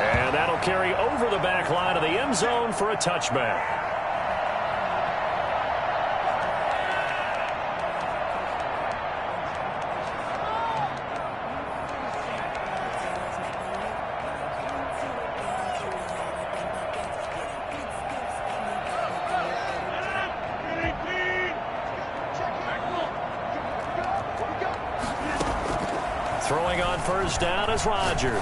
And that'll carry over the back line of the end zone for a touchback. Throwing on first down is Rodgers.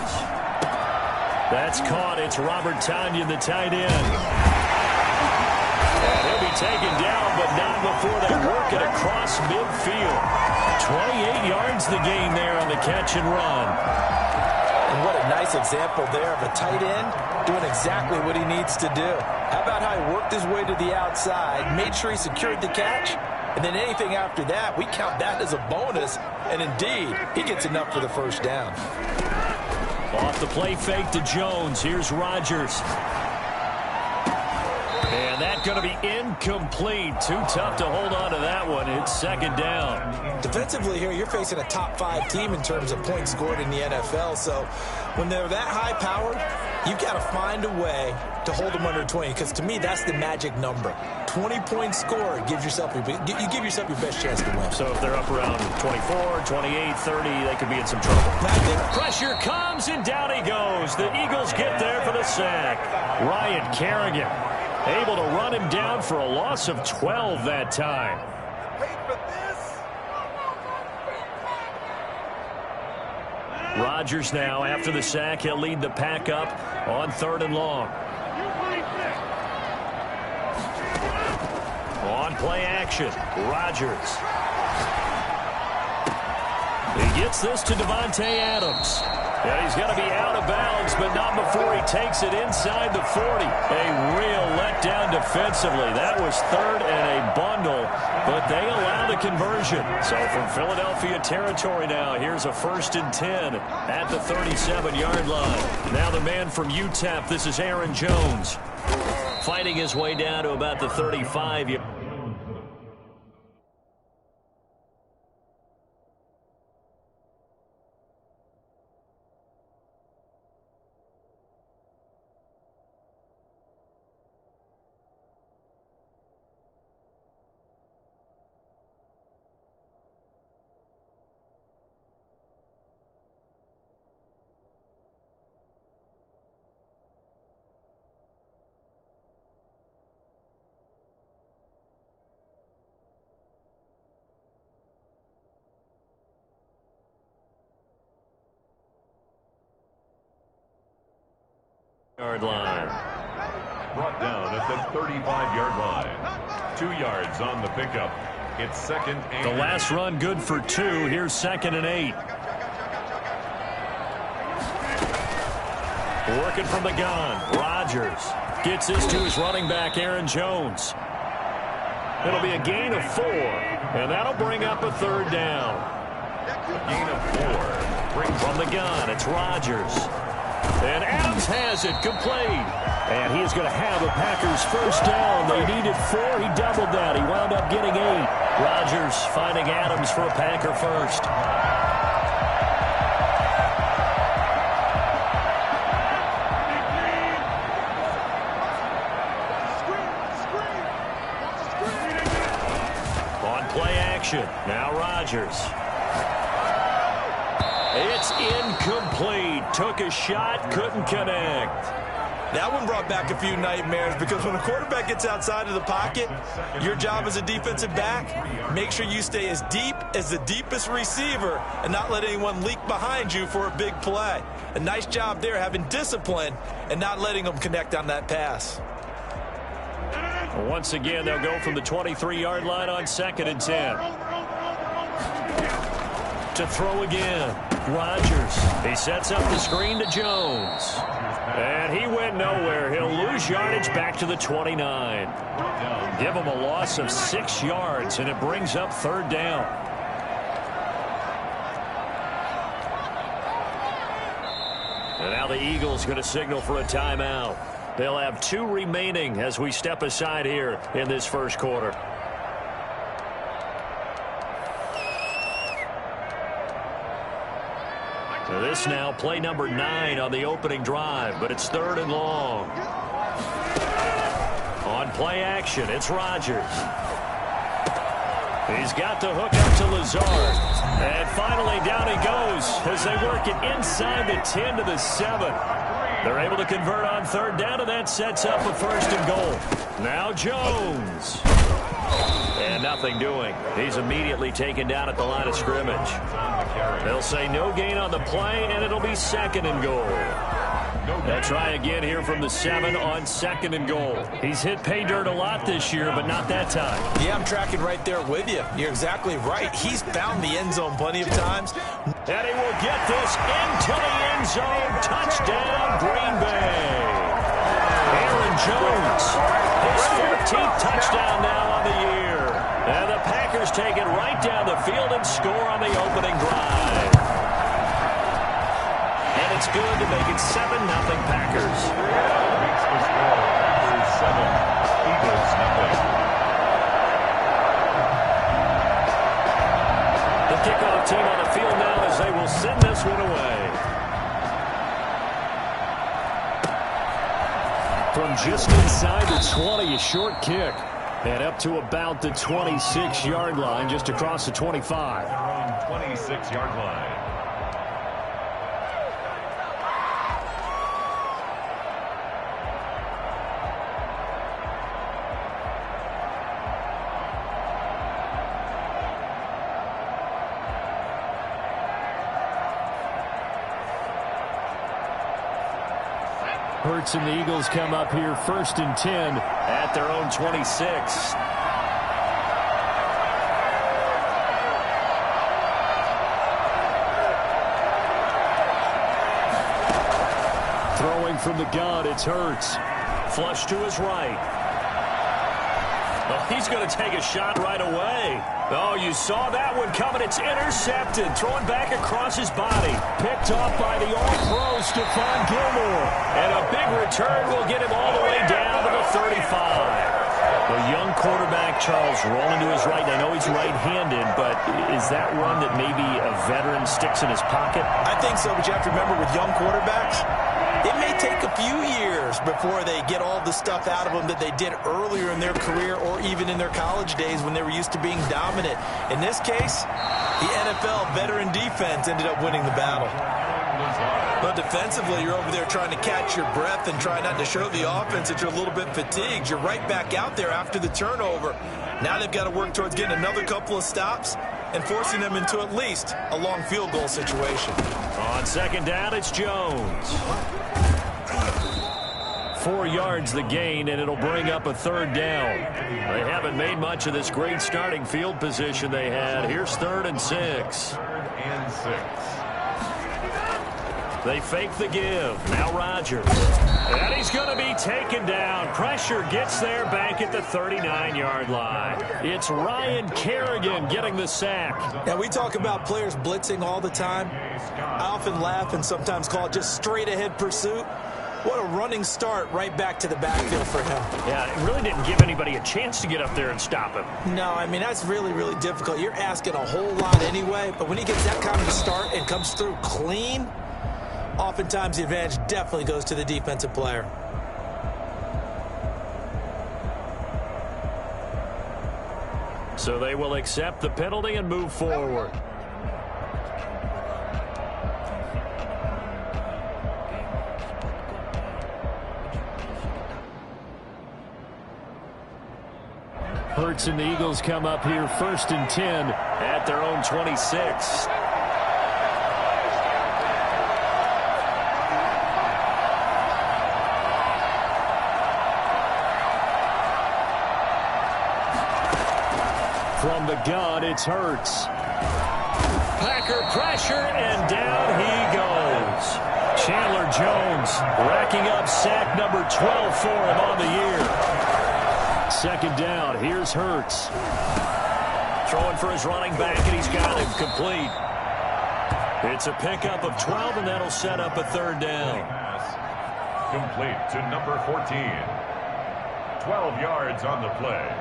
That's caught. It's Robert Tonyan, the tight end. And he'll be taken down, but not before they work it across midfield. 28 yards the gain there on the catch and run. And what a nice example there of a tight end doing exactly what he needs to do. How about how he worked his way to the outside, made sure he secured the catch, and then anything after that, we count that as a bonus. And indeed, he gets enough for the first down. Off the play fake to Jones. Here's Rodgers. And that's going to be incomplete. Too tough to hold on to that one. It's second down. Defensively here, you're facing a top-5 team in terms of points scored in the NFL. So when they're that high-powered, you've got to find a way to hold them under 20. Because to me, that's the magic number. 20 points scored gives yourself you give yourself your best chance to win. So if they're up around 24, 28, 30, they could be in some trouble. Pressure comes, and down he goes. The Eagles get there for the sack. Ryan Kerrigan able to run him down for a loss of 12 that time. Rodgers now, after the sack, he'll lead the pack up on 3rd and long. On play action, Rodgers. He gets this to Devontae Adams. And he's going to be out of bounds, but not before he takes it inside the 40. A real letdown defensively. That was 3rd and a bundle, but they allow the conversion. So from Philadelphia territory now, here's a 1st and 10 at the 37-yard line. Now the man from UTEP, this is Aaron Jones, fighting his way down to about the 35. Yard line. Brought down at the 35-yard line. 2 yards on the pickup. It's 2nd and the last run good for 2. Here's 2nd and 8. Working from the gun. Rodgers gets this to his running back, Aaron Jones. It'll be a gain of 4, and that'll bring up a 3rd down. Gain of 4. From the gun, it's Rodgers. And Adams has it complete. And he is going to have a Packers first down. They needed 4. He doubled that. He wound up getting 8. Rodgers finding Adams for a Packer first. On play action. Now Rodgers. It's incomplete. Took a shot, couldn't connect. That one brought back a few nightmares because when a quarterback gets outside of the pocket, your job as a defensive back, make sure you stay as deep as the deepest receiver and not let anyone leak behind you for a big play. A nice job there having discipline and not letting them connect on that pass. Once again, they'll go from the 23-yard line on 2nd and 10. To throw again. Rodgers. He sets up the screen to Jones. And he went nowhere. He'll lose yardage back to the 29. Give him a loss of 6 yards, and it brings up 3rd down. And now the Eagles going to signal for a timeout. They'll have 2 remaining as we step aside here in this first quarter. This now play number 9 on the opening drive, but it's 3rd and long. On play action, it's Rodgers. He's got the hook up to Lazard. And finally down he goes as they work it inside the 10 to the 7. They're able to convert on 3rd down, and that sets up a 1st and goal. Now Jones. And nothing doing. He's immediately taken down at the line of scrimmage. They'll say no gain on the play, and it'll be 2nd and goal. They'll try again here from the 7 on 2nd and goal. He's hit pay dirt a lot this year, but not that time. Yeah, I'm tracking right there with you. You're exactly right. He's found the end zone plenty of times. And he will get this into the end zone. Touchdown, Green Bay. Aaron Jones, his 14th touchdown now on the year. And the Packers take it right down the field and score on the opening drive. And it's good to make it 7-0 Packers. Makes the score. Packers 7, Eagles 0. The kickoff team on the field now as they will send this one away. From just inside the 20, a short kick. And up to about the 26-yard line, just across the 25. Their own 26-yard line. Hurts and the Eagles come up here 1st and 10 at their own 26. Throwing from the gun, it's Hurts. Flush to his right. Oh, he's going to take a shot right away. Oh, you saw that one coming. It's intercepted. Throwing back across his body. Picked off by the all-pro Stephon Gilmore. And a big return will get him all the way down to the 35. The young quarterback, Charles, rolling to his right. I know he's right-handed, but is that one that maybe a veteran sticks in his pocket? I think so, but you have to remember with young quarterbacks, it may take a few years before they get all the stuff out of them that they did earlier in their career or even in their college days when they were used to being dominant. In this case, the NFL veteran defense ended up winning the battle. But defensively, you're over there trying to catch your breath and try not to show the offense that you're a little bit fatigued. You're right back out there after the turnover. Now they've got to work towards getting another couple of stops and forcing them into at least a long field goal situation. On 2nd down, it's Jones. 4 yards the gain, and it'll bring up a 3rd down. They haven't made much of this great starting field position they had. Here's 3rd and 6. 3rd and 6. They fake the give. Now Rodgers. And he's going to be taken down. Pressure gets there back at the 39-yard line. It's Ryan Kerrigan getting the sack. Now, we talk about players blitzing all the time. I often laugh and sometimes call it just straight-ahead pursuit. What a running start right back to the backfield for him. Yeah, it really didn't give anybody a chance to get up there and stop him. No, I mean, that's really, really difficult. You're asking a whole lot anyway, but when he gets that kind of a start and comes through clean, oftentimes the advantage definitely goes to the defensive player. So they will accept the penalty and move forward. Hurts and the Eagles come up here 1st and 10 at their own 26. From the gun, it's Hurts. Packer pressure, and down he goes. Chandler Jones racking up sack number 12 for him on the year. 2nd down, here's Hurts. Throwing for his running back, and he's got him complete. It's a pickup of 12, and that'll set up a 3rd down. Complete to number 14. 12 yards on the play,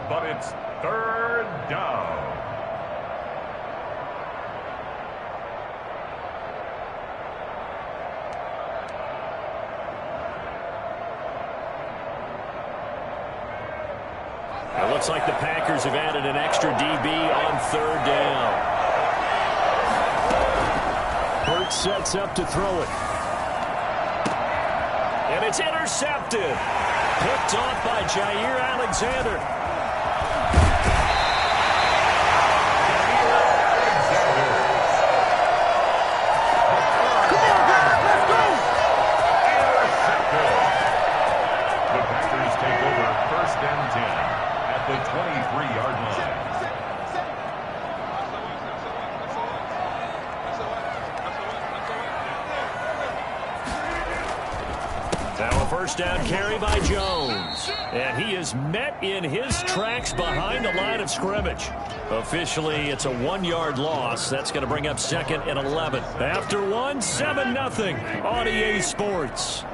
but it's 3rd down. looks like the Packers have added an extra DB on third down. Hurts sets up to throw it. And it's intercepted. Picked off by Jair Alexander. The Packers take over 1st and 10 at the 23-yard line. Now a first down carry by Jones. And he is met in his tracks behind the line of scrimmage. Officially, it's a 1-yard loss. That's going to bring up 2nd and 11. After 1, 7-0 on EA Sports.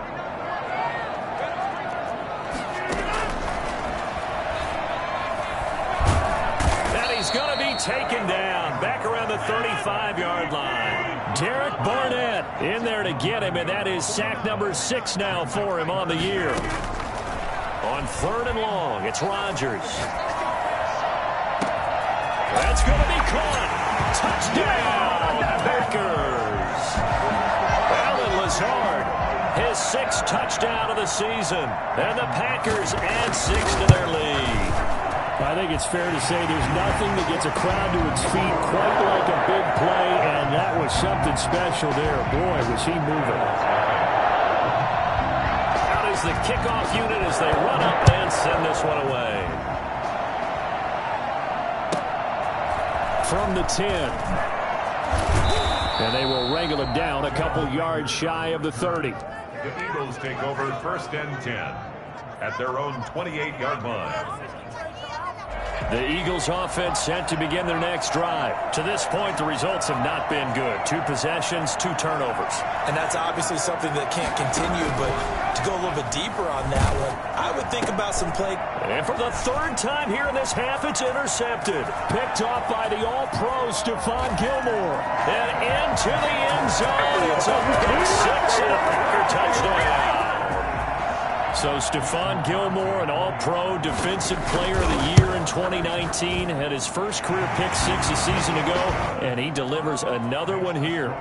And he's going to be taken down back around the 35-yard line. Derek Barnett in there to get him, and that is sack number 6 now for him on the year. On 3rd and long, it's Rodgers. That's going to be caught. Touchdown, Packers. Alan Lazard, his 6th touchdown of the season, and the Packers add 6 to their lead. I think it's fair to say there's nothing that gets a crowd to its feet quite like a big play, and that was something special there. Boy, was he moving. Out is the kickoff unit as they run up and send this one away. From the 10. And they will wrangle it down a couple yards shy of the 30. The Eagles take over 1st and 10 at their own 28-yard line. The Eagles offense set to begin their next drive. To this point, the results have not been good. 2 possessions, 2 turnovers. And that's obviously something that can't continue, but to go a little bit deeper on that one, I would think about some play. And for the 3rd time here in this half, it's intercepted. Picked off by the all-pro Stephon Gilmore. And into the end zone. It's a pick 6 and a Packer touchdown. So Stephon Gilmore, an all-pro defensive player of the year in 2019, had his first career pick 6 a season ago, and he delivers another one here.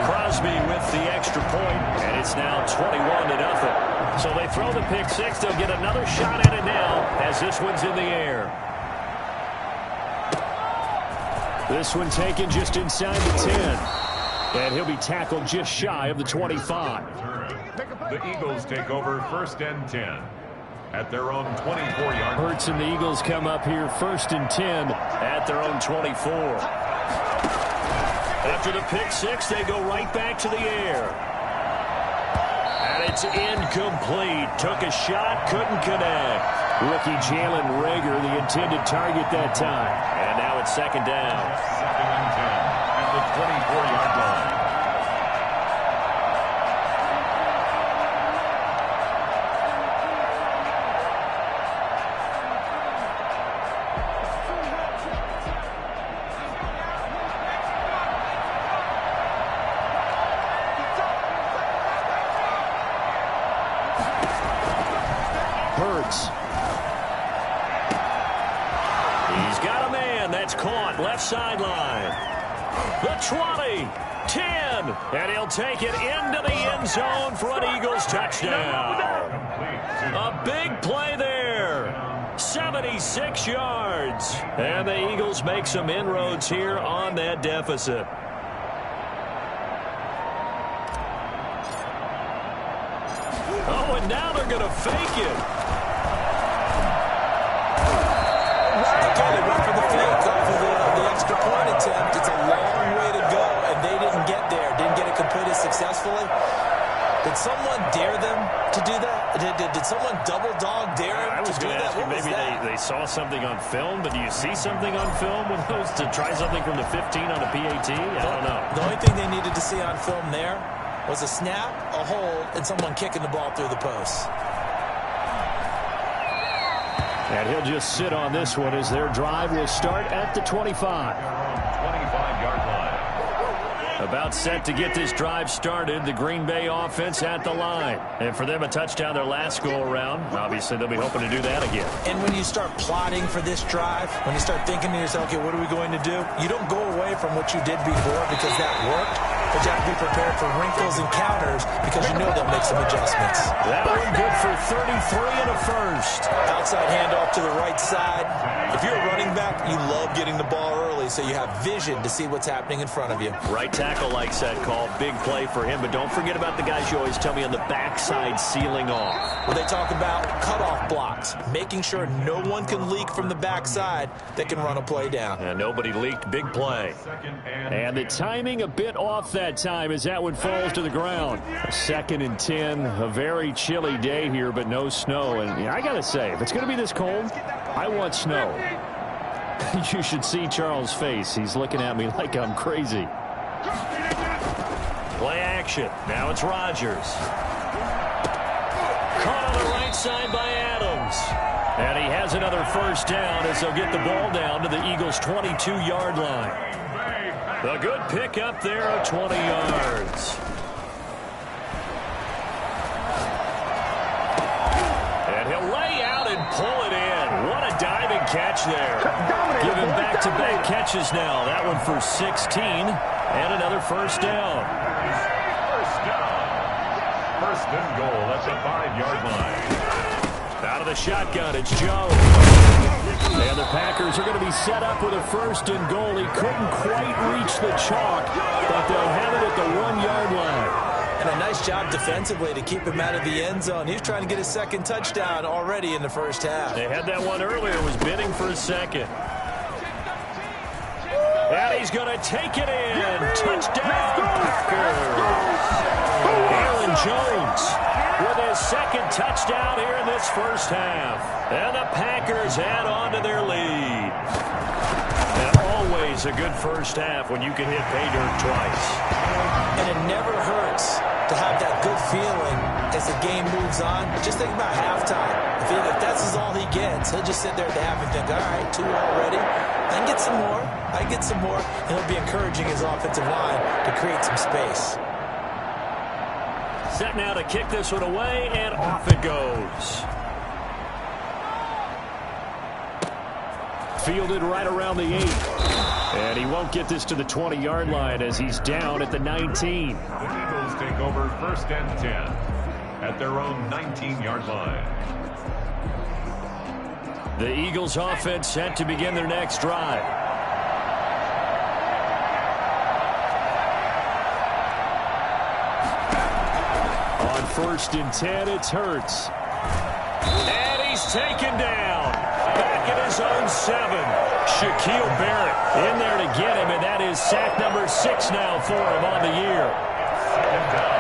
Crosby with the extra point, and it's now 21-0. So they throw the pick 6. They'll get another shot at it now as this one's in the air. This one taken just inside the 10. And he'll be tackled just shy of the 25. The Eagles take over 1st and 10 at their own 24-yard line. Hurts and the Eagles come up here 1st and 10 at their own 24. After the pick 6, they go right back to the air. And it's incomplete. Took a shot, couldn't connect. Rookie Jalen Reagor, the intended target that time. And now it's 2nd down. 2nd and 10 at the 24-yard line. Hurts. He's got a man. That's caught. Left sideline. The 20. 10. And he'll take it into the end zone for an Eagles touchdown. A big play there. 76 yards. And the Eagles make some inroads here on that deficit. Oh, and now they're going to fake it. Okay, they went for the fake off of the extra point attempt. It's a long way to go, and they didn't get there. Didn't get it completed successfully. Did someone dare them to do that? Did someone double dog dare them to do that? What was that? Maybe they saw something on film, but do you see something on film with those to try something from the 15 on a PAT? I don't know. The only thing they needed to see on film there was a snap, a hold, and someone kicking the ball through the post. And he'll just sit on this one as their drive will start at the 25. 25-yard line. A About set to get this drive started. The Green Bay offense at the line. And for them, a touchdown their last go-around. Obviously, they'll be hoping to do that again. And when you start plotting for this drive, when you start thinking to yourself, okay, what are we going to do? You don't go away from what you did before because that worked. But you have to be prepared for wrinkles and counters because you know they'll make some adjustments. That one good for 33 and a first. Outside handoff to the right side. If you're a running back, you love getting the ball early so you have vision to see what's happening in front of you. Right tackle likes that call. Big play for him. But don't forget about the guys you always tell me on the backside sealing off. Well, they talk about cutoff blocks, making sure no one can leak from the backside that can run a play down. And nobody leaked. Big play. And the timing a bit off that time as that one falls to the ground. 2nd and 10. A very chilly day here, but no snow. And I got to say, if it's going to be this cold, I want snow. You should see Charles' face. He's looking at me like I'm crazy. Play action. Now it's Rodgers. Caught on the right side by Adams. And he has another first down as they'll get the ball down to the Eagles' 22-yard line. A good pick up there of 20 yards. And he'll lay out and pull it in. What a diving catch there. Giving back-to-back catches now. That one for 16 and another first down. First and goal at the 5-yard line. Out of the shotgun, it's Jones. And the Packers are going to be set up with a 1st and goal. He couldn't quite reach the chalk, but they'll have it at the 1-yard line. And a nice job defensively to keep him out of the end zone. He was trying to get his 2nd touchdown already in the first half. They had that one earlier, was bidding for a 2nd. And he's going to take it in. Touchdown, Packers. Aaron Jones with his 2nd touchdown here in this first half. And the Packers add on to their lead. And always a good first half when you can hit pay dirt twice. And it never hurts to have that good feeling as the game moves on. Just think about halftime. If that's all he gets, he'll just sit there at the half and think, all right, 2 already. I can get some more. I can get some more. And he'll be encouraging his offensive line to create some space. Set now to kick this one away, and off it goes. Fielded right around the 8. And he won't get this to the 20-yard line as he's down at the 19. The Eagles take over 1st and 10 at their own 19-yard line. The Eagles offense set to begin their next drive. On 1st and 10, it's Hurts. And he's taken down. Back at his own 7. Shaquille Barrett in there to get him, and that is sack number 6 now for him on the year. 2nd down.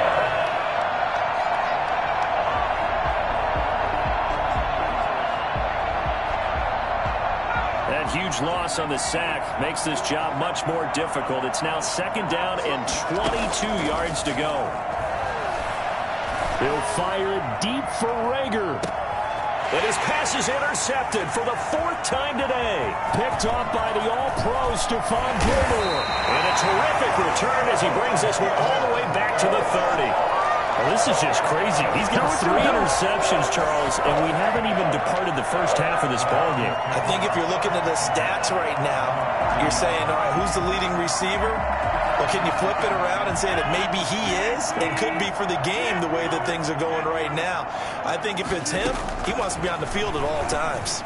That huge loss on the sack makes this job much more difficult. It's now 2nd down and 22 yards to go. He'll fire it deep for Rager. And his pass is intercepted for the 4th time today. Picked off by the All-Pro Stephon Gilmore. And a terrific return as he brings this one all the way back to the 30. Well, this is just crazy. He's got 3 interceptions, Charles, and we haven't even departed the first half of this ballgame. I think if you're looking at the stats right now, you're saying, all right, who's the leading receiver? Well, can you flip it around and say that maybe he is and could be for the game the way that things are going right now? I think if it's him, he wants to be on the field at all times.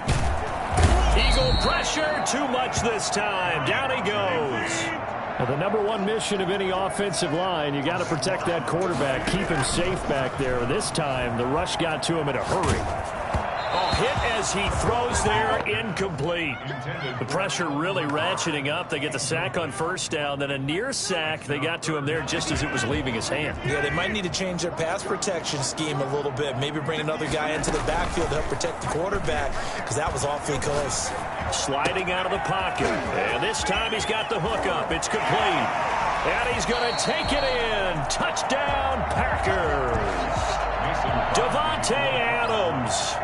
Eagle pressure, too much this time. Down he goes. Now, the #1 mission of any offensive line, you got to protect that quarterback, keep him safe back there. This time, the rush got to him in a hurry. A hit as he throws there, incomplete. The pressure really ratcheting up. They get the sack on 1st down, then a near sack. They got to him there just as it was leaving his hand. Yeah, they might need to change their pass protection scheme a little bit. Maybe bring another guy into the backfield to help protect the quarterback because that was awfully close. Sliding out of the pocket. And this time he's got the hook up. It's complete. And he's going to take it in. Touchdown, Packers. Davante Adams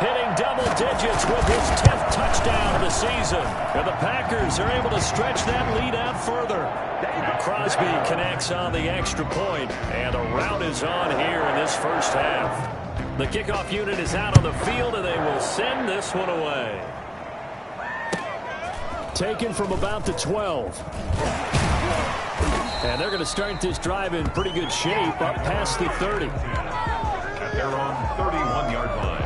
hitting double double digits with his 10th touchdown of the season. And the Packers are able to stretch that lead out further. Crosby connects on the extra point, and a rout is on here in this first half. The kickoff unit is out on the field, and they will send this one away. Taken from about the 12. And they're going to start this drive in pretty good shape up past the 30. At their own 31-yard line.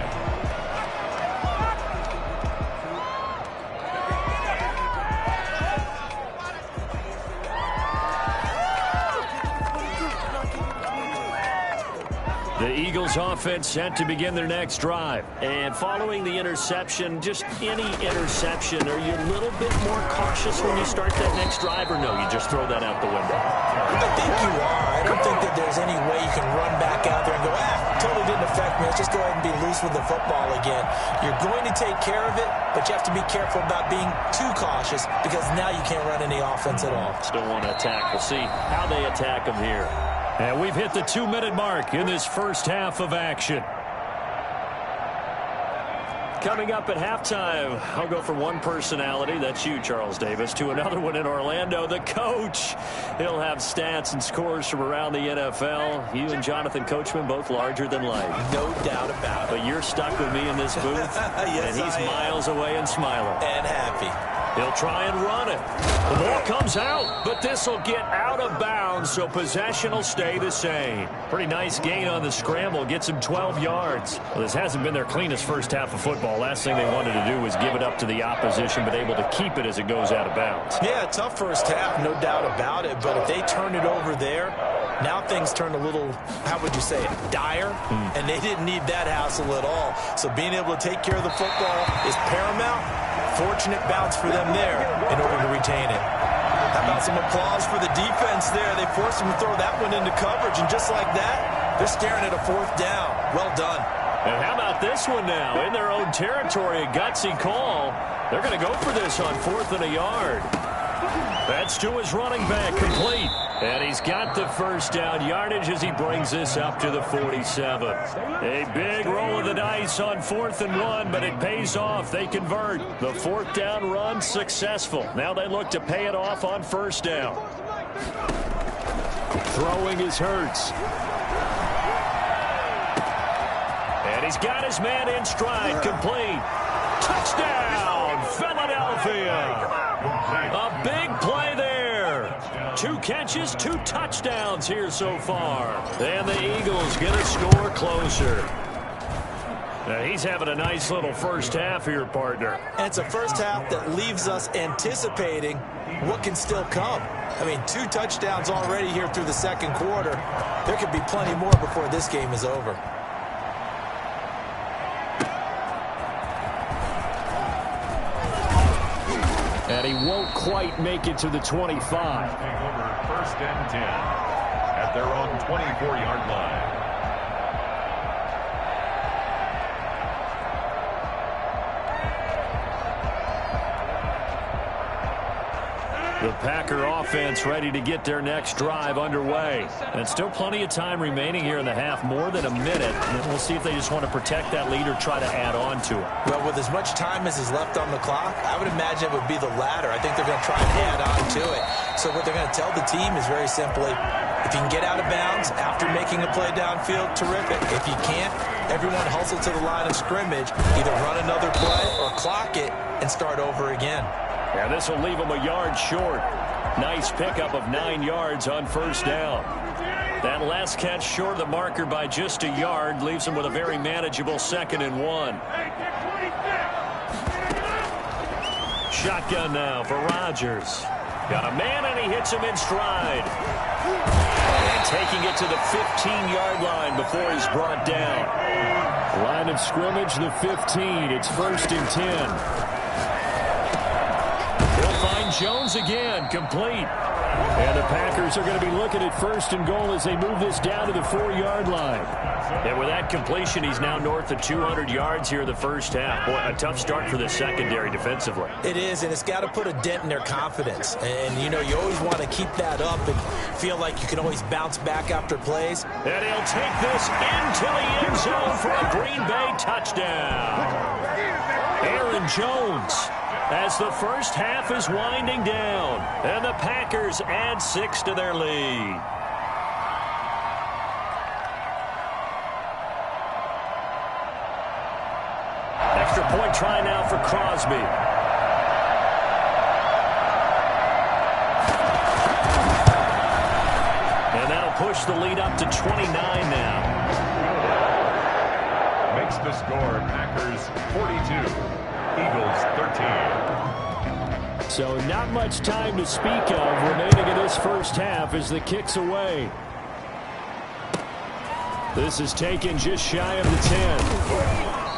The Eagles offense set to begin their next drive. And following the interception, just any interception, are you a little bit more cautious when you start that next drive, or no, you just throw that out the window? I think you are. I don't think that there's any way you can run back out there and go, totally didn't affect me. Let's just go ahead and be loose with the football again. You're going to take care of it, but you have to be careful about being too cautious because now you can't run any offense at all. Still want to attack. We'll see how they attack them here. And we've hit the 2-minute mark in this first half of action. Coming up at halftime, I'll go from one personality, that's you, Charles Davis, to another one in Orlando, the coach. He'll have stats and scores from around the NFL. You and Jonathan Coachman, both larger than life. No doubt about it. But you're stuck with me in this booth, yes, and he's miles away and smiling. And happy. He'll try and run it. The ball comes out, but this will get out of bounds, so possession will stay the same. Pretty nice gain on the scramble. Gets him 12 yards. Well, this hasn't been their cleanest first half of football. Last thing they wanted to do was give it up to the opposition, but able to keep it as it goes out of bounds. Yeah, tough first half, no doubt about it. But if they turn it over there, now things turn a little, how would you say it, dire? And they didn't need that hassle at all. So being able to take care of the football is paramount. Fortunate bounce for them there in order to retain it. How about some applause for the defense there? They forced them to throw that one into coverage, and just like that, they're staring at a fourth down. Well done. And how about this one now? In their own territory, a gutsy call. They're going to go for this on 4th and a yard. That's to his running back, complete. And he's got the first down yardage as he brings this up to the 47. A big roll of the dice on 4th and 1, but it pays off. They convert. The 4th down run successful. Now they look to pay it off on 1st down. Throwing is Hurts. And he's got his man in stride, complete. Touchdown, Philadelphia. A big play there. 2 catches, 2 touchdowns here so far. And the Eagles get a score closer. Now he's having a nice little first half here, partner. And it's a first half that leaves us anticipating what can still come. I mean, 2 touchdowns already here through the second quarter. There could be plenty more before this game is over. And he won't quite make it to the 25. Taking over 1st and 10 at their own 24-yard line. The Packer offense ready to get their next drive underway. And still plenty of time remaining here in the half, more than a minute. And we'll see if they just want to protect that lead or try to add on to it. Well, with as much time as is left on the clock, I would imagine it would be the latter. I think they're going to try and add on to it. So what they're going to tell the team is very simply, if you can get out of bounds after making a play downfield, terrific. If you can't, everyone hustle to the line of scrimmage, either run another play or clock it and start over again. And this will leave them a yard short. Nice pickup of 9 yards on 1st down. That last catch short of the marker by just a yard leaves them with a very manageable 2nd and 1. Shotgun now for Rodgers. Got a man, and he hits him in stride. And taking it to the 15-yard line before he's brought down. Line of scrimmage, the 15. It's 1st and 10. Jones again, complete. And the Packers are going to be looking at 1st and goal as they move this down to the 4-yard line. And with that completion, he's now north of 200 yards here in the first half. Boy, a tough start for the secondary defensively. It is, and it's got to put a dent in their confidence. And, you know, you always want to keep that up and feel like you can always bounce back after plays. And he'll take this into the end zone for a Green Bay touchdown. Aaron Jones, as the first half is winding down, and the Packers add 6 to their lead. Extra point try now for Crosby. And that'll push the lead up to 29 now. Makes the score Packers 42, Eagles 13. So not much time to speak of remaining in this first half as the kick's away. This is taken just shy of the 10.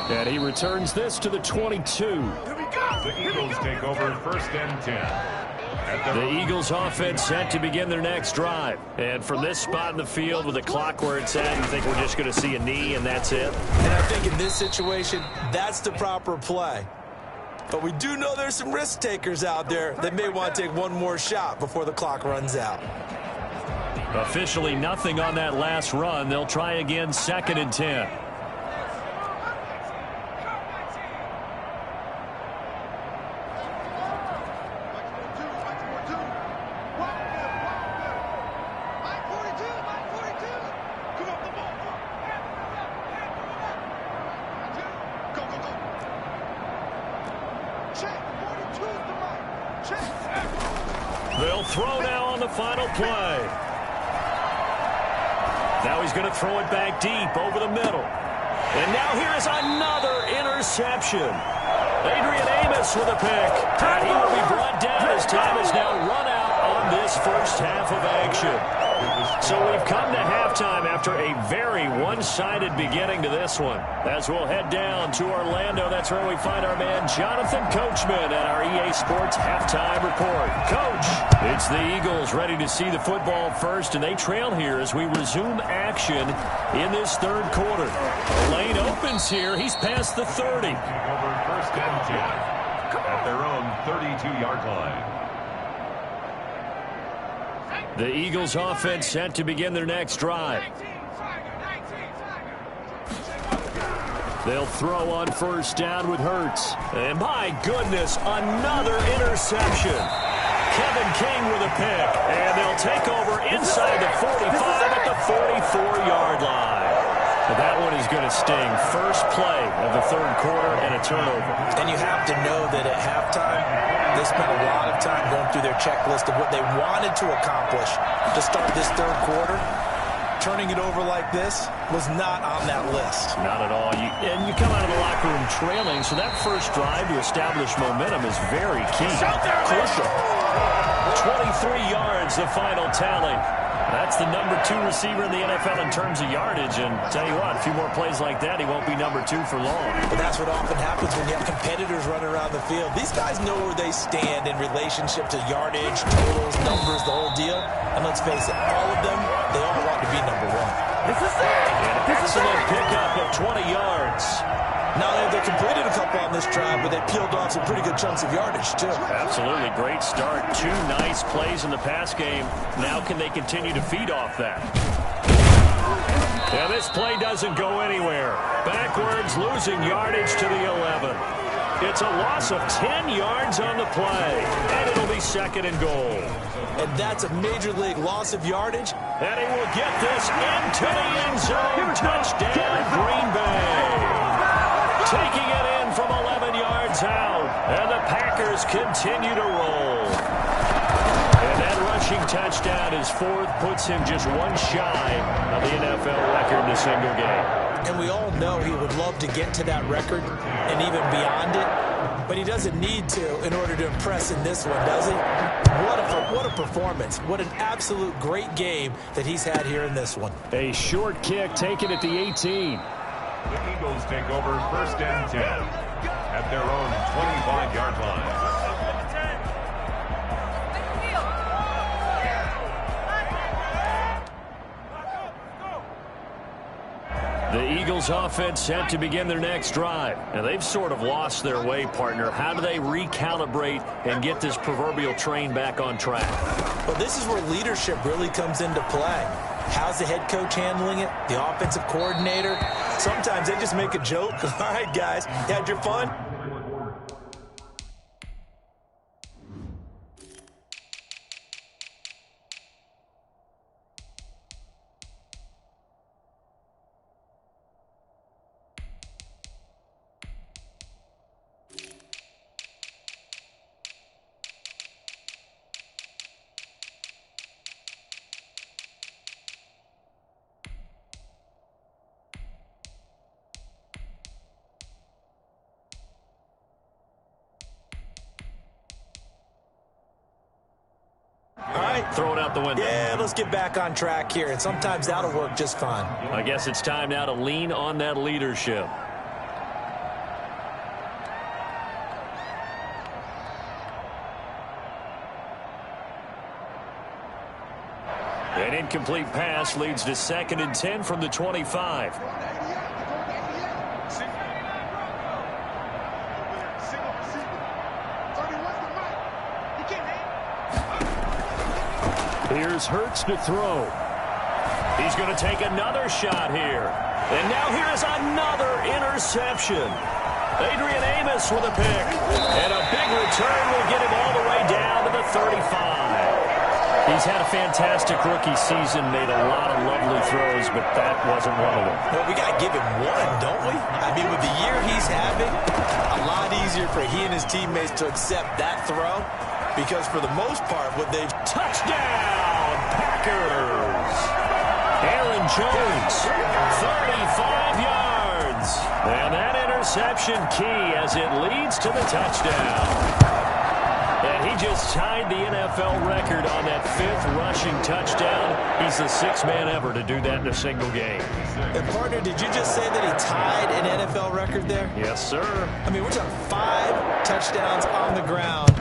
And he returns this to the 22. The Eagles take over 1st and 10. The Eagles offense set to begin their next drive. And from this spot in the field with the clock where it's at, you think we're just going to see a knee and that's it? And I think in this situation, that's the proper play. But we do know there's some risk takers out there that may want to take one more shot before the clock runs out. Officially nothing on that last run. They'll try again 2nd and 10. They'll throw now on the final play. Now he's going to throw it back deep over the middle. And now here is another interception. Adrian Amos with a pick. And he will be brought down as time is now run out on this first half of action. So we've come to halftime after a very one-sided beginning to this one. As we'll head down to Orlando, that's where we find our man Jonathan Coachman at our EA Sports Halftime Report. Coach, it's the Eagles ready to see the football first, and they trail here as we resume action in this third quarter. The lane opens here. He's past the 30. Over 1st and 10 at their own 32-yard line. The Eagles offense set to begin their next drive. They'll throw on 1st down with Hurts. And my goodness, another interception. Kevin King with a pick. And they'll take over inside the 45 at the 44-yard line. But that one is going to sting. First play of the third quarter and a turnover. And you have to know that at halftime, they spent a lot of time going through their checklist of what they wanted to accomplish to start this third quarter. Turning it over like this was not on that list. Not at all. And you come out of the locker room trailing, so that first drive to establish momentum is very key. Crucial. 23 yards, the final tally. That's the number 2 receiver in the NFL in terms of yardage. And tell you what, a few more plays like that, he won't be number 2 for long. But that's what often happens when you have competitors running around the field. These guys know where they stand in relationship to yardage, totals, numbers, the whole deal. And let's face it, all of them, they all want to be number 1. An excellent pickup of 20 yards. Not only have they completed a couple on this drive, but they peeled off some pretty good chunks of yardage, too. Absolutely. Great start. 2 nice plays in the pass game. Now can they continue to feed off that? Yeah, this play doesn't go anywhere. Backwards, losing yardage to the 11. It's a loss of 10 yards on the play, and it'll be 2nd and goal. And that's a major league loss of yardage. And he will get this into the end zone. Touchdown, Green Bay. Taking it in from 11 yards out. And the Packers continue to roll. And that rushing touchdown, his 4th, puts him just one shy of the NFL record in a single game. And we all know he would love to get to that record and even beyond it. But he doesn't need to in order to impress in this one, does he? What a performance. What an absolute great game that he's had here in this one. A short kick taken at the 18. The Eagles take over 1st and 10 at their own 25-yard line. The Eagles offense set to begin their next drive. Now, they've sort of lost their way, partner. How do they recalibrate and get this proverbial train back on track? Well, this is where leadership really comes into play. How's the head coach handling it? The offensive coordinator? Sometimes they just make a joke. All right, guys, you had your fun? Throw it out the window. Yeah, let's get back on track here, and sometimes that'll work just fine. I guess it's time now to lean on that leadership. An incomplete pass leads to 2nd and 10 from the 25. Here's Hurts to throw. He's going to take another shot here. And now here is another interception. Adrian Amos with a pick. And a big return will get him all the way down to the 35. He's had a fantastic rookie season, made a lot of lovely throws, but that wasn't one of them. Well, we got to give him one, don't we? I mean, with the year he's having, a lot easier for he and his teammates to accept that throw. Because for the most part, what they've... Touchdown, Packers! Aaron Jones, 35 yards. And that interception key as it leads to the touchdown. And he just tied the NFL record on that 5th rushing touchdown. He's the 6th man ever to do that in a single game. And, partner, did you just say that he tied an NFL record there? Yes, sir. I mean, we're talking 5 touchdowns on the ground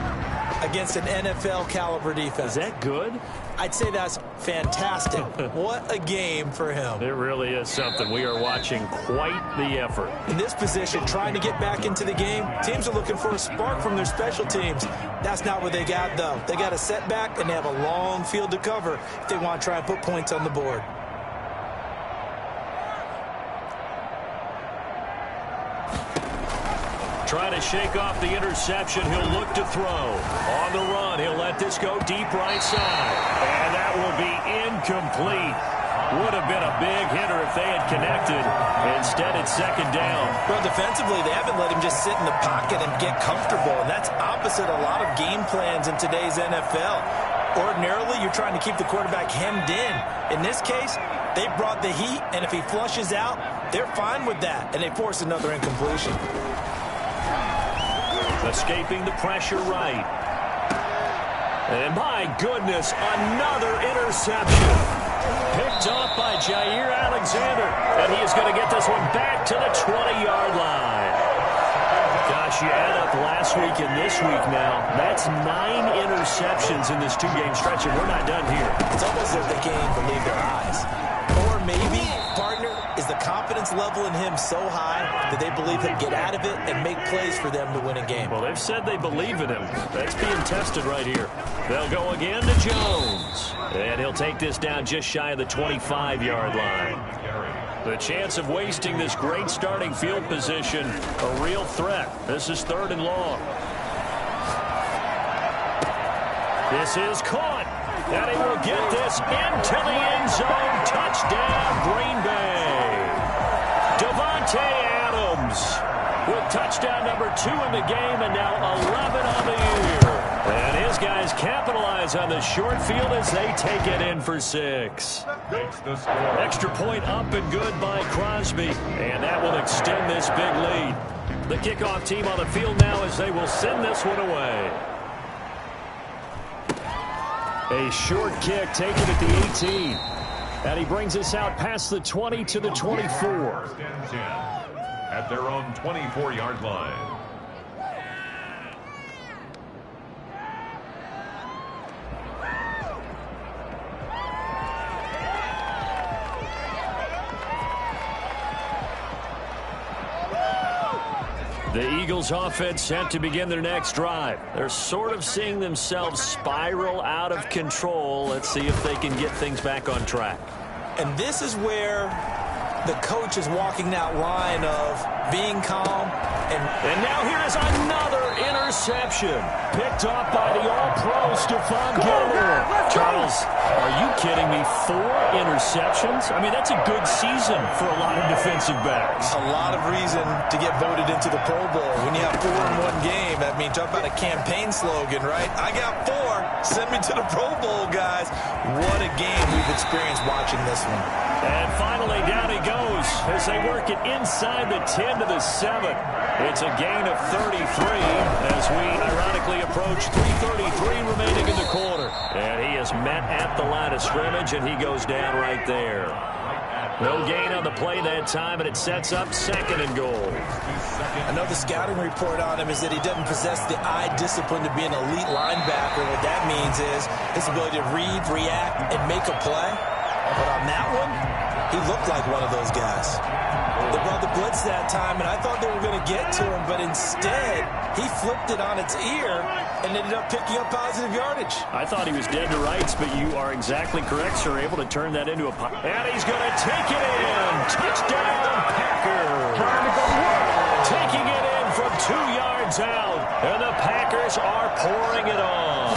against an NFL caliber defense. Is that good? I'd say that's fantastic. What a game for him. It really is something. We are watching quite the effort. In this position, trying to get back into the game, teams are looking for a spark from their special teams. That's not what they got, though. They got a setback, and they have a long field to cover if they want to try and put points on the board. Trying to shake off the interception. He'll look to throw. On the run, he'll let this go deep right side. And that will be incomplete. Would have been a big hitter if they had connected. Instead, it's 2nd down. Well, defensively, they haven't let him just sit in the pocket and get comfortable. And that's opposite a lot of game plans in today's NFL. Ordinarily, you're trying to keep the quarterback hemmed in. In this case, they brought the heat, and if he flushes out, they're fine with that. And they force another incompletion. Escaping the pressure right. And my goodness, another interception. Picked off by Jair Alexander. And he is going to get this one back to the 20-yard line. Gosh, you add up last week and this week now. That's 9 interceptions in this 2-game stretch, and we're not done here. It's almost as if they can't even believe their eyes. Or maybe, partner, is the confidence level in him so high that they believe he'll get out of it and make plays for them to win a game. Well, they've said they believe in him. That's being tested right here. They'll go again to Jones. And he'll take this down just shy of the 25-yard line. The chance of wasting this great starting field position, a real threat. This is 3rd and long. This is caught. And he will get this into the end zone. Touchdown, Green Bay. Davante Adams with touchdown number 2 in the game and now 11 on the year. And his guys capitalize on the short field as they take it in for 6. Extra point up and good by Crosby. And that will extend this big lead. The kickoff team on the field now as they will send this one away. A short kick taken at the 18. And he brings us out past the 20 to the 24. At their own 24-yard line. The Eagles offense set to begin their next drive. They're sort of seeing themselves spiral out of control. Let's see if they can get things back on track. And this is where the coach is walking that line of being calm. And now here is another interception. Picked off by the All-Pro Stephon Gilmore. Charles, are you kidding me? 4 interceptions? I mean, that's a good season for a lot of defensive backs. A lot of reason to get voted into the Pro Bowl. When you have 4 in one game, I mean, talk about a campaign slogan, right? I got 4. Send me to the Pro Bowl, guys. What a game we've experienced watching this one. And finally, down he goes as they work it inside the 10 to the 7. It's a gain of 33 as we ironically approach 3:33 remaining in the quarter. And he is met at the line of scrimmage, and he goes down right there. No gain on the play that time, and it sets up 2nd and goal. I know the scouting report on him is that he doesn't possess the eye discipline to be an elite linebacker. What that means is his ability to read, react, and make a play. But on that one, he looked like one of those guys. They brought the blitz that time, and I thought they were going to get to him, but instead, he flipped it on its ear and ended up picking up positive yardage. I thought he was dead to rights, but you are exactly correct, sir. Able to turn that into a punt. And he's going to take it in. Touchdown, Packers. Taking it in from 2 yards out, and the Packers are pouring it on.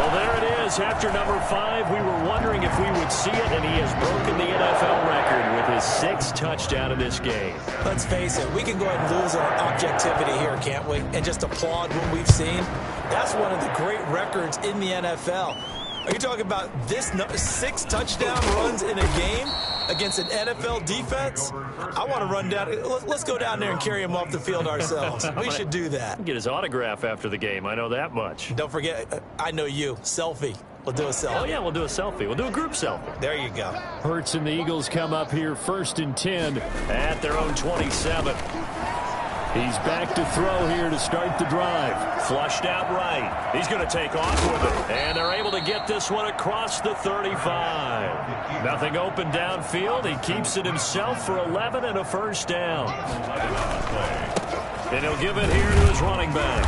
Well, there it is. After number 5, we were wondering if we would see it, and he has broken the NFL record with his 6th touchdown in this game. Let's face it, we can go ahead and lose our objectivity here, can't we? And just applaud what we've seen. That's one of the great records in the NFL. Are you talking about this 6 touchdown runs in a game against an NFL defense? I want to run down. Let's go down there and carry him off the field ourselves. We should do that. Get his autograph after the game. I know that much. Don't forget, I know you. Selfie. We'll do a selfie. Oh, yeah, we'll do a selfie. We'll do a group selfie. There you go. Hurts and the Eagles come up here 1st and 10 at their own 27. He's back to throw here to start the drive. Flushed out right. He's going to take off with it. And they're able to get this one across the 35. Nothing open downfield. He keeps it himself for 11 and a 1st down. And he'll give it here to his running back.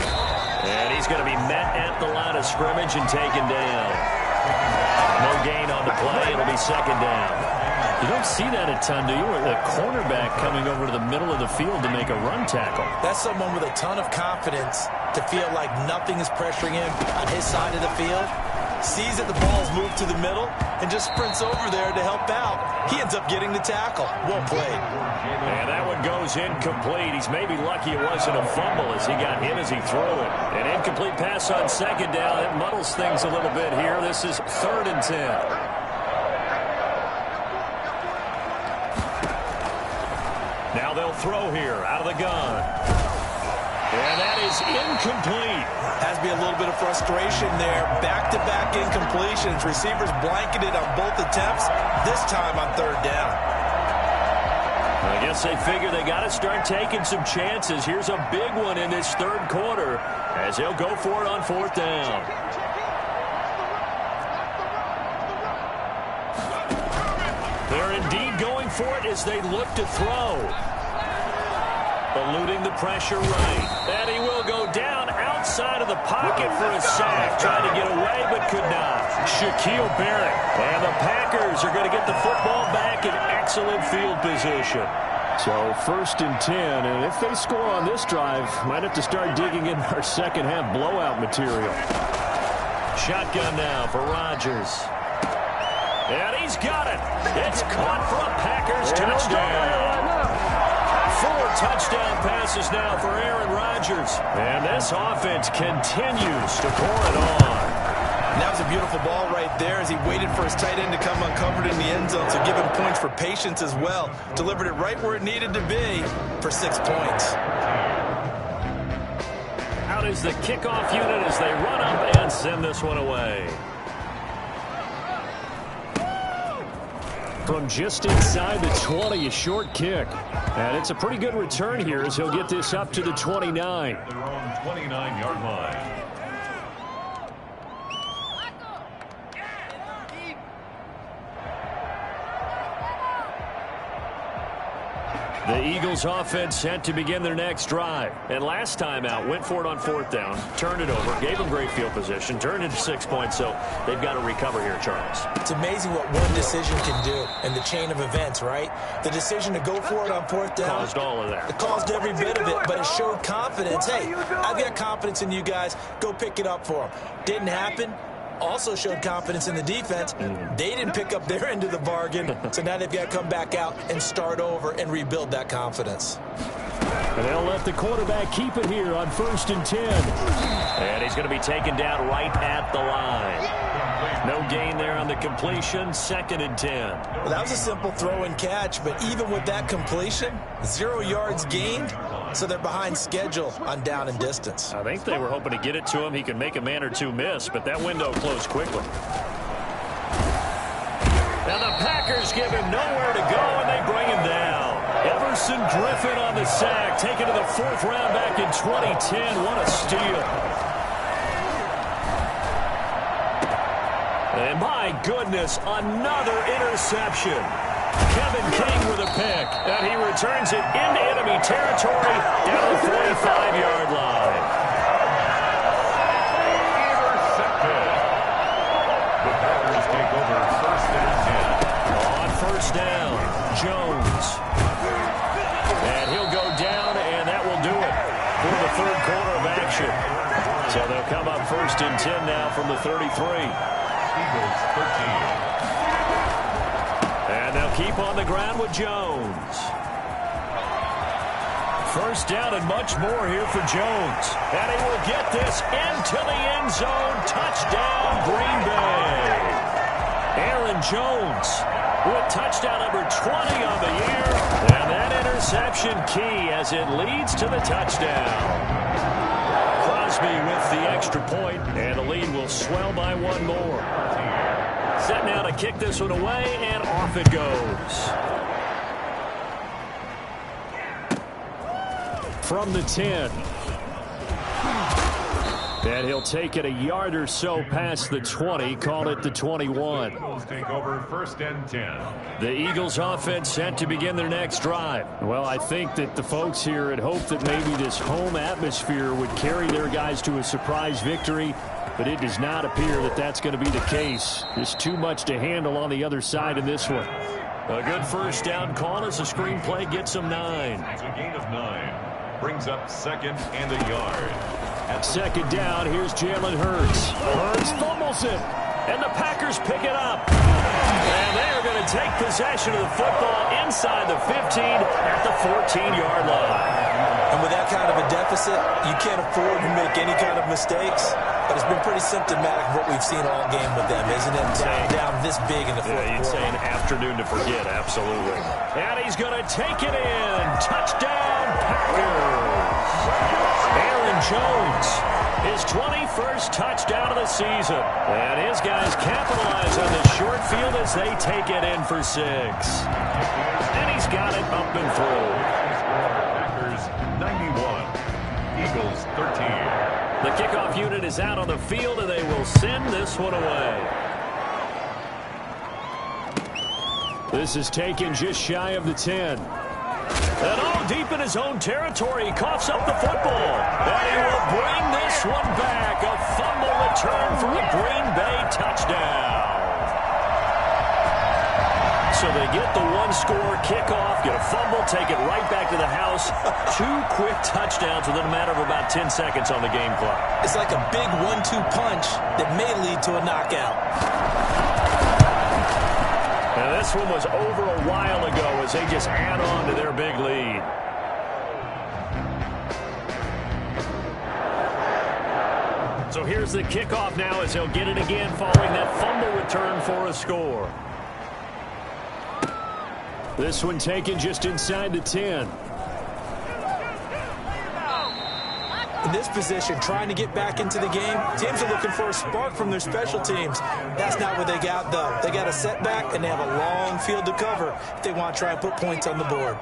And he's going to be met at the line of scrimmage and taken down. No gain on the play. It'll be 2nd down. You don't see that a ton, do you? Or the cornerback coming over to the middle of the field to make a run tackle. That's someone with a ton of confidence to feel like nothing is pressuring him on his side of the field. Sees that the ball's moved to the middle and just sprints over there to help out. He ends up getting the tackle. Well played. And that one goes incomplete. He's maybe lucky it wasn't a fumble as he got hit as he threw it. An incomplete pass on 2nd down. It muddles things a little bit here. This is 3rd and 10. Now they'll throw here out of the gun. And that is incomplete. Has to be a little bit of frustration there. Back-to-back incompletions. Receivers blanketed on both attempts, this time on 3rd down. I guess they figure they got to start taking some chances. Here's a big one in this 3rd quarter as they'll go for it on 4th down. They're indeed going for it as they look to throw. Eluding the pressure right. And he will go down outside of the pocket for a sack. Trying to get away, but could not. Shaquille Barrett. And the Packers are going to get the football back in excellent field position. So 1st and 10, and if they score on this drive, might have to start digging in our 2nd half blowout material. Shotgun now for Rodgers. And he's got it. It's caught for a Packers touchdown. 4 touchdown passes now for Aaron Rodgers. And this offense continues to pour it on. And that was a beautiful ball right there as he waited for his tight end to come uncovered in the end zone. So give him points for patience as well. Delivered it right where it needed to be for 6 points. Out is the kickoff unit as they run up and send this one away. From just inside the 20, a short kick. And it's a pretty good return here as he'll get this up to the 29. Their own 29-yard line. The Eagles offense set to begin their next drive. And last time out, went for it on 4th down, turned it over, gave them great field position, turned into 6 points, so they've got to recover here, Charles. It's amazing what one decision can do in the chain of events, right? The decision to go for it on 4th down. Caused all of that. It caused every bit of it, but it showed confidence. Hey, I've got confidence in you guys. Go pick it up for them. Didn't happen. Also showed confidence in the defense. They didn't pick up their end of the bargain, so now they've got to come back out and start over and rebuild that confidence. And they'll let the quarterback keep it here on 1st and 10. And he's going to be taken down right at the line. No gain there on the completion, 2nd and 10. Well, that was a simple throw and catch, but even with that completion, 0 yards gained, so they're behind schedule on down and distance. I think they were hoping to get it to him. He could make a man or two miss, but that window closed quickly. Now the Packers give him nowhere to go, and they bring him down. Everson Griffin on the sack, taken to the 4th round back in 2010. What a steal. And my goodness, another interception. Kevin King with a pick, and he returns it into enemy territory down the 45-yard line. Intercepted. The Packers take over 1st and 10. On 1st down, Jones. And he'll go down, and that will do it for the 3rd quarter of action. So they'll come up 1st and 10 now from the 33. Eagles 13. And they'll keep on the ground with Jones. 1st down and much more here for Jones. And he will get this into the end zone. Touchdown, Green Bay. Aaron Jones with touchdown number 20 on the year. And that interception key as it leads to the touchdown. Crosby with the extra point, and the lead will swell by 1 more. Set now to kick this one away, and off it goes. From the 10. And he'll take it a yard or so past the 20, call it the 21. Eagles take over 1st and 10. The Eagles offense set to begin their next drive. Well, I think that the folks here had hoped that maybe this home atmosphere would carry their guys to a surprise victory, but it does not appear that that's going to be the case. There's too much to handle on the other side in this one. A good 1st down call as the screenplay gets them 9. It's a gain of 9. Brings up 2nd and a yard. At 2nd down, here's Jalen Hurts. Hurts fumbles it, and the Packers pick it up. And they are going to take possession of the football inside the 15 at the 14-yard line. And with that kind of a deficit, you can't afford to make any kind of mistakes. But it's been pretty symptomatic of what we've seen all game with them, isn't it? Down this big in the 4th quarter. You'd say an afternoon to forget, absolutely. And he's going to take it in. Touchdown, Packers. Aaron Jones, his 21st touchdown of the season. And his guys capitalize on the short field as they take it in for 6. And he's got it up and through. Packers 91. Eagles 13. The kickoff unit is out on the field, and they will send this one away. This is taken just shy of the 10. And all deep in his own territory, he coughs up the football. And he will bring this one back. A fumble return for a Green Bay touchdown. So they get the 1-score kickoff, get a fumble, take it right back to the house. 2 quick touchdowns within a matter of about 10 seconds on the game clock. It's like a big 1-2 punch that may lead to a knockout. And this one was over a while ago as they just add on to their big lead. So here's the kickoff now as they'll get it again following that fumble return for a score. This one taken just inside the 10. In this position, trying to get back into the game, teams are looking for a spark from their special teams. That's not what they got, though. They got a setback, and they have a long field to cover if they want to try and put points on the board.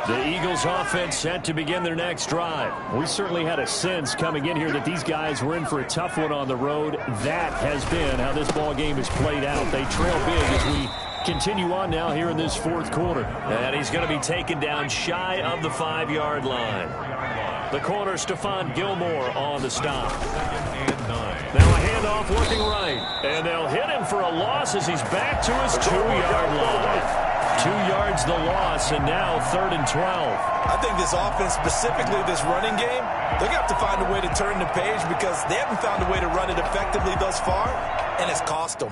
The Eagles offense set to begin their next drive. We certainly had a sense coming in here that these guys were in for a tough one on the road. That has been how this ball game has played out. They trail big as we continue on now here in this fourth quarter. And he's going to be taken down shy of the 5-yard line. The corner, Stephon Gilmore on the stop. Now a handoff working right. And they'll hit him for a loss as he's back to his 2-yard line. 2 yards the loss, and now 3rd and 12. I think this offense, specifically this running game, they're going to have to find a way to turn the page because they haven't found a way to run it effectively thus far, and it's cost them.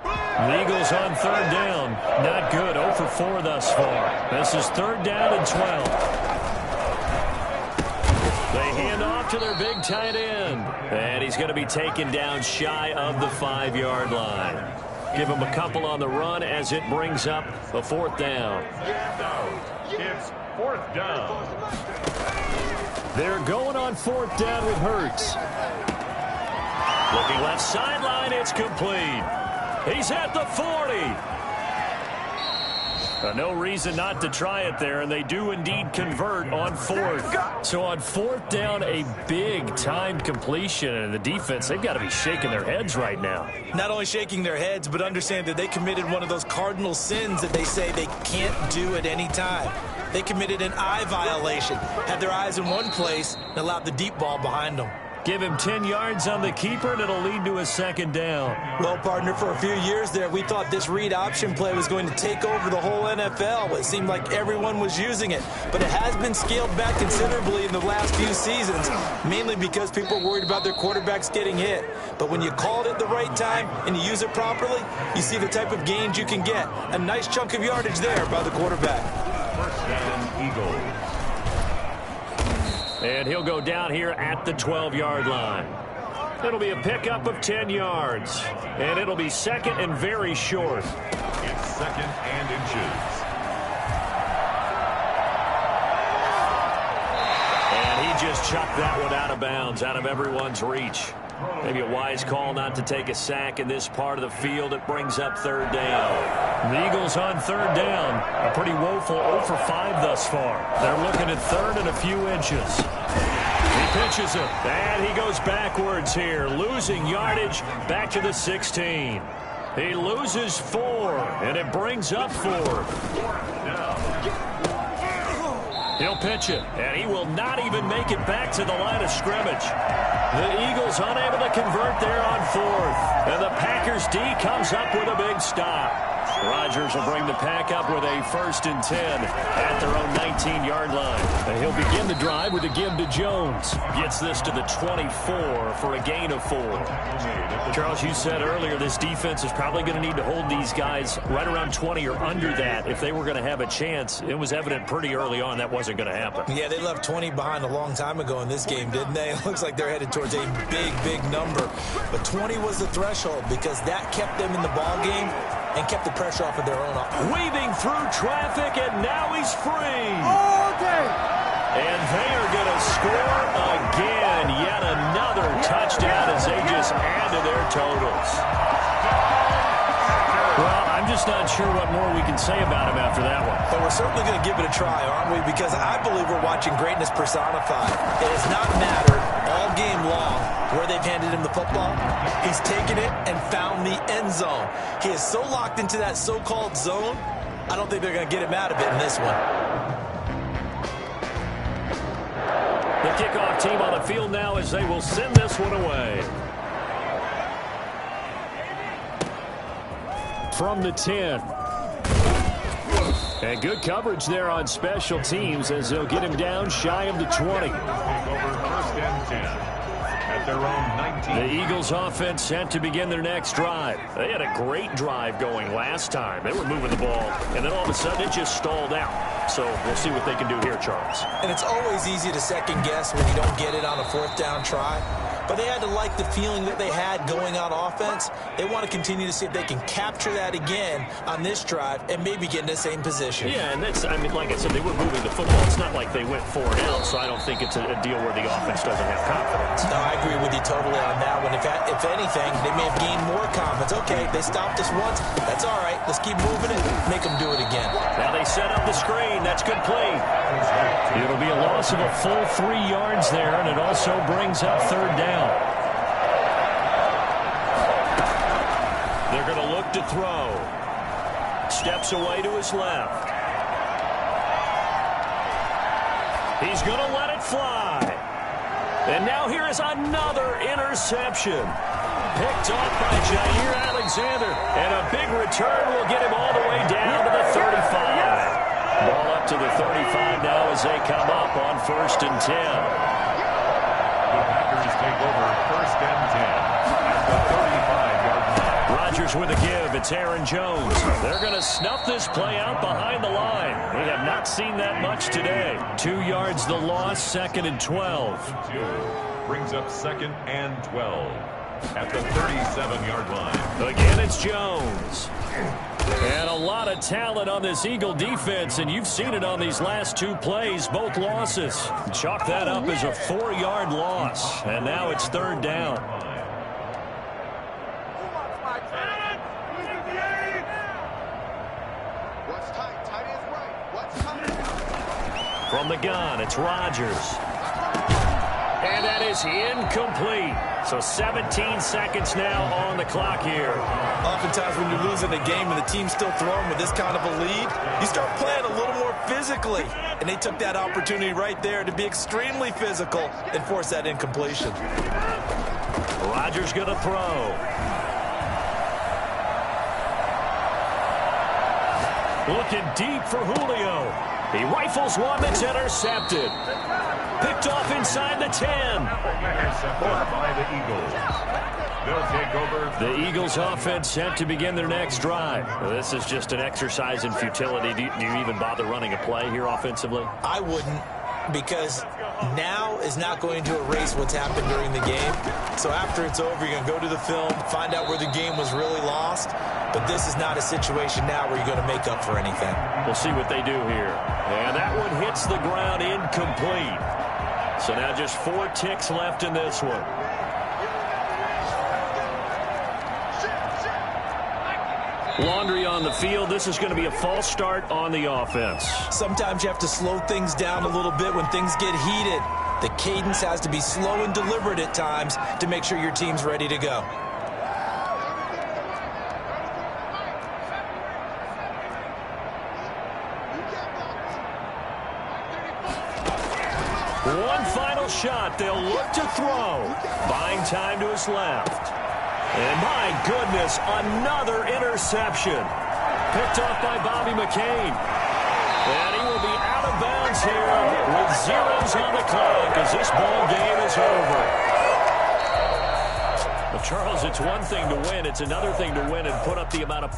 The Eagles on 3rd down. Not good. 0 for 4 thus far. This is 3rd down and 12. They hand off to their big tight end. And he's going to be taken down shy of the 5-yard line. Give him a couple on the run as it brings up a 4th down. It's 4th down. They're going on 4th down with Hurts. Looking left sideline, it's complete. He's at the 40. No reason not to try it there, and they do indeed convert on 4th. So on 4th down, a big-time completion, and the defense, they've got to be shaking their heads right now. Not only shaking their heads, but understand that they committed one of those cardinal sins that they say they can't do at any time. They committed an eye violation, had their eyes in one place, and allowed the deep ball behind them. Give him 10 yards on the keeper, and it'll lead to a 2nd down. Well, partner, for a few years there, we thought this read option play was going to take over the whole NFL. It seemed like everyone was using it. But it has been scaled back considerably in the last few seasons, mainly because people are worried about their quarterbacks getting hit. But when you call it at the right time and you use it properly, you see the type of gains you can get. A nice chunk of yardage there by the quarterback. 1st down, Eagles. And he'll go down here at the 12-yard line. It'll be a pickup of 10 yards. And it'll be 2nd and very short. It's 2nd and inches. And he just chucked that one out of bounds, out of everyone's reach. Maybe a wise call not to take a sack in this part of the field. It brings up 3rd down. The Eagles on 3rd down. A pretty woeful 0 for 5 thus far. They're looking at 3rd and a few inches. He pitches it, and he goes backwards here, losing yardage back to the 16. He loses 4, and it brings up 4th. He'll pitch it, and he will not even make it back to the line of scrimmage. The Eagles unable to convert there on 4th. And the Packers D comes up with a big stop. Rodgers will bring the Pack up with a 1st and 10 at their own 19-yard line. And he'll begin the drive with a give to Jones. Gets this to the 24 for a gain of 4. Charles, you said earlier this defense is probably going to need to hold these guys right around 20 or under that if they were going to have a chance. It was evident pretty early on that wasn't going to happen. Yeah, they left 20 behind a long time ago in this game, didn't they? It looks like they're headed towards a big, big number. But 20 was the threshold because that kept them in the ball game and kept the pressure off of their own. Weaving through traffic, and now he's free. All day. And they are going to score again. Yet another touchdown as they just add to their totals. Well, I'm just not sure what more we can say about him after that one. But we're certainly going to give it a try, aren't we? Because I believe we're watching greatness personified. It has not mattered all game long where they've handed him the football. He's taken it and found the end zone. He is so locked into that so-called zone, I don't think they're going to get him out of it in this one. The kickoff team on the field now as they will send this one away. From the 10. And good coverage there on special teams as they'll get him down shy of the 20. Take over 1st and 10 at their own 19. The Eagles offense set to begin their next drive. They had a great drive going last time. They were moving the ball, and then all of a sudden it just stalled out. So we'll see what they can do here, Charles. And it's always easy to second guess when you don't get it on a 4th down try. but they had to like the feeling that they had going on offense. They want to continue to see if they can capture that again on this drive and maybe get in the same position. Yeah, and that's, I mean, like I said, they were moving the football. It's not like they went 4 and out, so I don't think it's a deal where the offense doesn't have confidence. No, I agree with you totally on that one. If anything, they may have gained more confidence. Okay, they stopped us once. That's all right. Let's keep moving it. Make them do it again. Now they set up the screen. That's complete. It'll be a loss of a full 3 yards there, and it also brings up 3rd down. They're going to look to throw. Steps away to his left. He's going to let it fly. And now here is another interception. Picked off by Jair Alexander. And a big return will get him all the way down to the 35. Ball up to the 35 now as they come up on 1st and 10. The Packers take over 1st and 10 at the 35-yard line. Rodgers with a give. It's Aaron Jones. They're going to snuff this play out behind the line. We have not seen that much today. 2 yards the loss, 2nd and 12. 2 brings up 2nd and 12 at the 37-yard line. Again, it's Jones. And a lot of talent on this Eagle defense, and you've seen it on these last 2 plays, both losses. Chalk that up as a 4-yard loss, and now it's 3rd down. From the gun, it's Rodgers. And that is incomplete. So 17 seconds now on the clock here. Oftentimes when you're losing a game and the team's still throwing with this kind of a lead, you start playing a little more physically. And they took that opportunity right there to be extremely physical and force that incompletion. Rodgers going to throw. Looking deep for Julio. He rifles one that's intercepted. Picked off inside the 10. Intercepted by the Eagles. They'll take over. The Eagles offense set to begin their next drive. Well, this is just an exercise in futility. Do you even bother running a play here offensively? I wouldn't, because now is not going to erase what's happened during the game. So after it's over, you're going to go to the film, find out where the game was really lost. But this is not a situation now where you're going to make up for anything. We'll see what they do here. And that one hits the ground incomplete. So now just 4 ticks left in this one. Laundry on the field. This is going to be a false start on the offense. Sometimes you have to slow things down a little bit when things get heated. The cadence has to be slow and deliberate at times to make sure your team's ready to go. One final shot. They'll look to throw. Buying time to his left. And my goodness, another interception. Picked off by Bobby McCain. And he will be out of bounds here with zeros on the clock as this ball game is over. Well, Charles, it's one thing to win. It's another thing to win and put up the amount of